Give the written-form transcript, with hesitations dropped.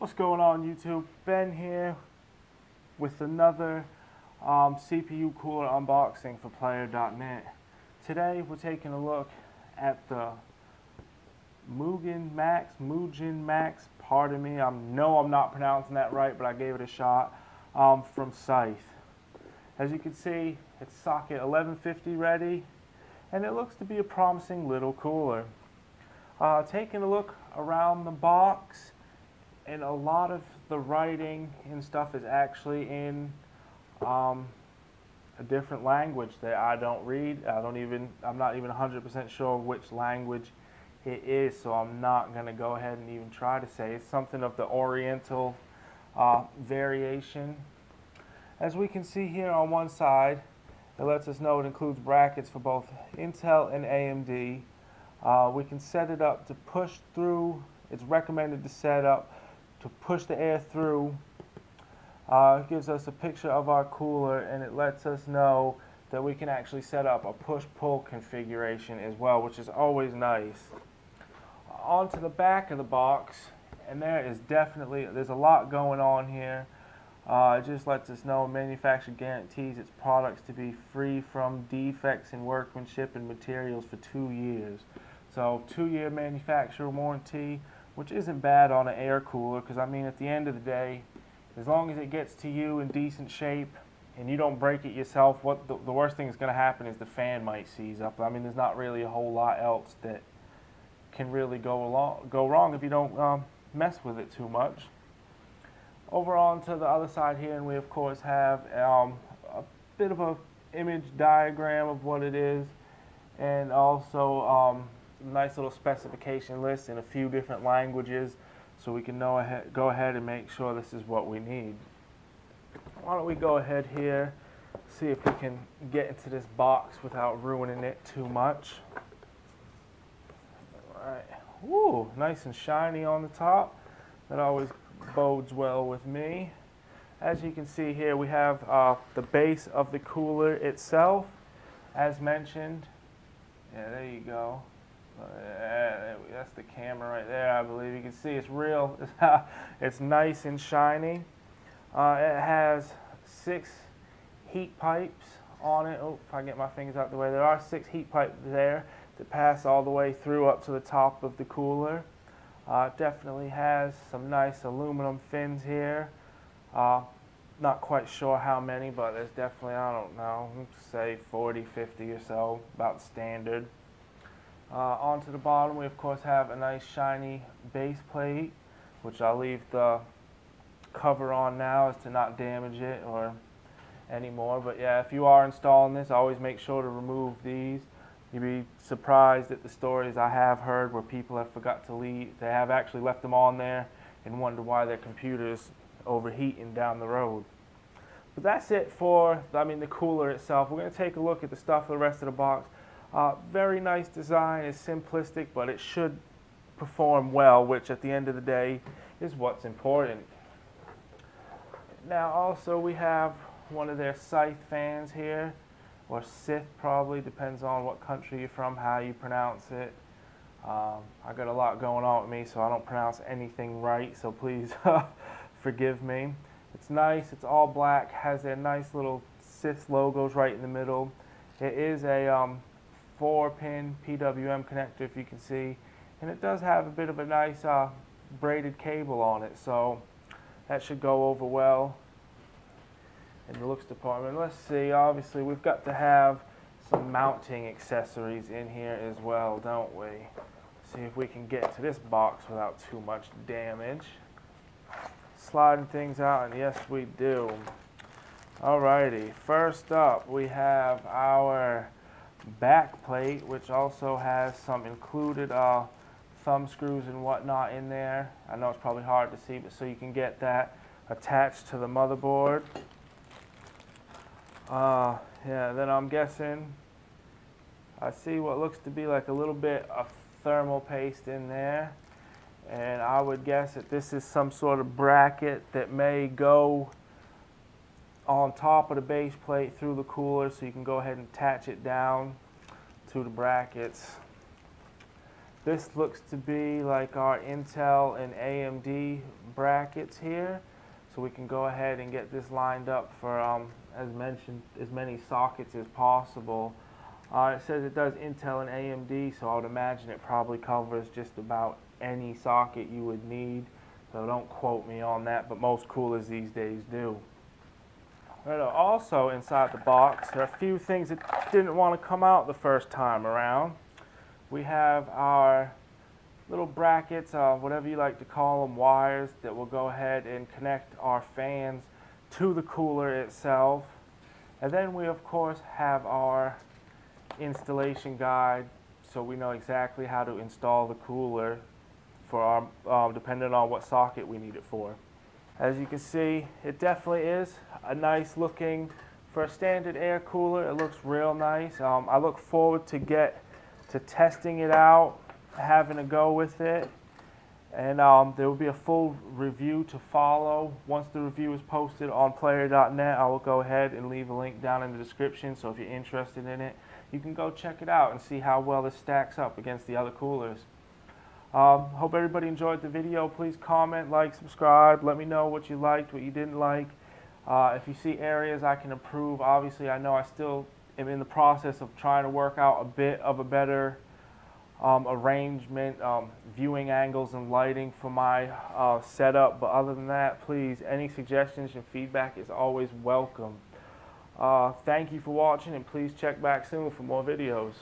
What's going on, YouTube? Ben here with another CPU cooler unboxing for Player.net. Today we're taking a look at the Mugen MAX, pardon me, I'm not pronouncing that right, but I gave it a shot, from Scythe. As you can see, it's socket 1150 ready, and it looks to be a promising little cooler. Taking a look around the box, and a lot of the writing and stuff is actually in a different language that I don't read. I'm not even 100% sure which language it is, so I'm not going to go ahead and even try to say. It's something of the Oriental variation. As we can see here on one side, it lets us know it includes brackets for both Intel and AMD. We can set it up to push through. It's recommended to set up to push the air through. It gives us a picture of our cooler, and it lets us know that we can actually set up a push-pull configuration as well, which is always nice. Onto the back of the box, and there's a lot going on here. It just lets us know manufacturer guarantees its products to be free from defects in workmanship and materials for 2 years. So 2-year manufacturer warranty, which isn't bad on an air cooler, because I mean at the end of the day, as long as it gets to you in decent shape and you don't break it yourself, the worst thing that's going to happen is the fan might seize up. I mean, there's not really a whole lot else that can really go wrong if you don't mess with it too much. Over on to the other side here, and we of course have a bit of a image diagram of what it is, and also nice little specification list in a few different languages, so we can go ahead and make sure this is what we need. Why don't we go ahead here, see if we can get into this box without ruining it too much. Alright, woo, nice and shiny on the top. That always bodes well with me. As you can see here, we have the base of the cooler itself, as mentioned. Yeah, there you go. That's the camera right there, I believe. You can see it's real. It's nice and shiny. It has 6 heat pipes on it. Oh, if I get my fingers out the way, there are 6 heat pipes there that pass all the way through up to the top of the cooler. It definitely has some nice aluminum fins here. Not quite sure how many, but there's definitely, I don't know, say 40, 50 or so, about standard. Onto the bottom, we of course have a nice shiny base plate, which I'll leave the cover on now as to not damage it or anymore. But yeah, if you are installing this, always make sure to remove these. You'd be surprised at the stories I have heard where people have forgot to leave. They have actually left them on there and wonder why their computer's overheating down the road. But that's it for, the cooler itself. We're going to take a look at the stuff for the rest of the box. Very nice design. It's simplistic, but it should perform well, which at the end of the day is what's important. Now also we have one of their Scythe fans here, or Scythe probably, depends on what country you're from, how you pronounce it. I got a lot going on with me, so I don't pronounce anything right, so please forgive me. It's nice, it's all black, has their nice little Scythe logos right in the middle. It is a 4-pin PWM connector, if you can see, and it does have a bit of a nice braided cable on it, so that should go over well in the looks department. Let's see, obviously we've got to have some mounting accessories in here as well, don't we? See if we can get to this box without too much damage. Sliding things out, and yes we do. Alrighty, first up we have our back plate, which also has some included thumb screws and whatnot in there. I know it's probably hard to see, but so you can get that attached to the motherboard. Yeah, then I'm guessing I see what looks to be like a little bit of thermal paste in there, and I would guess that this is some sort of bracket that may go on top of the base plate through the cooler, so you can go ahead and attach it down to the brackets. This looks to be like our Intel and AMD brackets here. So we can go ahead and get this lined up for, as mentioned, as many sockets as possible. It says it does Intel and AMD, so I would imagine it probably covers just about any socket you would need. So don't quote me on that, but most coolers these days do. Also inside the box, there are a few things that didn't want to come out the first time around. We have our little brackets, whatever you like to call them, wires that will go ahead and connect our fans to the cooler itself. And then we of course have our installation guide, so we know exactly how to install the cooler for our, depending on what socket we need it for. As you can see, it definitely is a nice looking, for a standard air cooler, it looks real nice. I look forward to testing it out, having a go with it, and there will be a full review to follow. Once the review is posted on player.net, I will go ahead and leave a link down in the description, so if you're interested in it, you can go check it out and see how well this stacks up against the other coolers. Hope everybody enjoyed the video. Please comment, like, subscribe. Let me know what you liked, what you didn't like. If you see areas I can improve, obviously I know I still am in the process of trying to work out a bit of a better arrangement, viewing angles and lighting for my setup. But other than that, please, any suggestions and feedback is always welcome. Thank you for watching, and please check back soon for more videos.